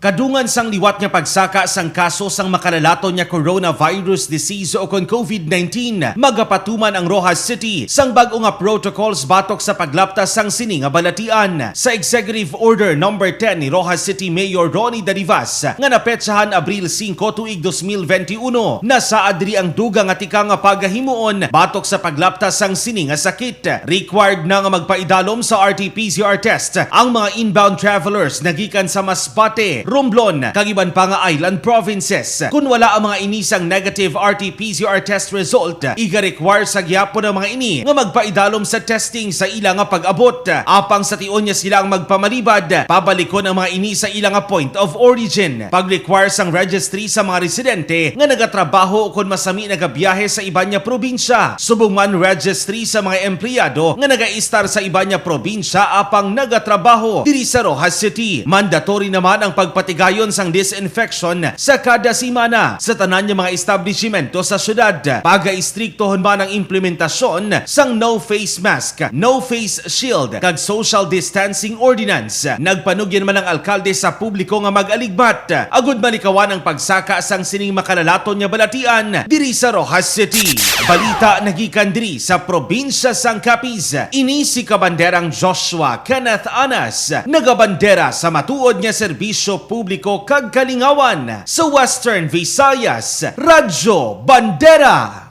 Kadungan sang liwat nga pagsaka sang kaso sang makalalato niya coronavirus disease o kon COVID-19, magapatuman ang Rojas City sang bag-o nga protocols batok sa paglaptas sang sini nga balatian. Sa Executive Order No. 10 ni Rojas City Mayor Ronnie Darivas nga napetsahan Abril 5 tuig 2021, nasaad diri ang dugang nga tika nga pagahimuon batok sa paglaptas sang sini nga sakit. Required na nga magpaidalom sa RT-PCR test ang mga inbound travelers nagikan sa Masbate, Romblon, kag iban pa nga island provinces. Kung wala ang mga inisang negative RT-PCR test result, iga-require sa gyapon ng mga ini nga magpaidalom sa testing sa ilang nga pag-abot. Apang sa tion niya sila ang magpamalibad, pabalikon ang mga ini sa ilang nga point of origin. Pag-require sang registry sa mga residente nga nagatrabaho kung masami nagabiyahe sa iba niya probinsya. Subong man registry sa mga empleyado nga naga-istar sa iba niya probinsya apang nagatrabaho diri sa Rojas City. Mandatory naman ang pagpatigayon sang disinfection sa kada simana sa tanan niya mga establishmento sa syudad. Paga-istriktohon man ang implementasyon sang no face mask, no face shield kag social distancing ordinance. Nagpanugyan man ang alkalde sa publiko nga mag-aligbat agud malikawan ang pagsaka sang sining makalalaton nga balatian diri sa Rojas City. Balita nagikan diri sa probinsya sang Capiz. Ini si kabanderang Joshua Kenneth Anas, nagabandera sa matuod nga serbisyo publiko kag kalingawan sa Western Visayas, Radyo Bandera.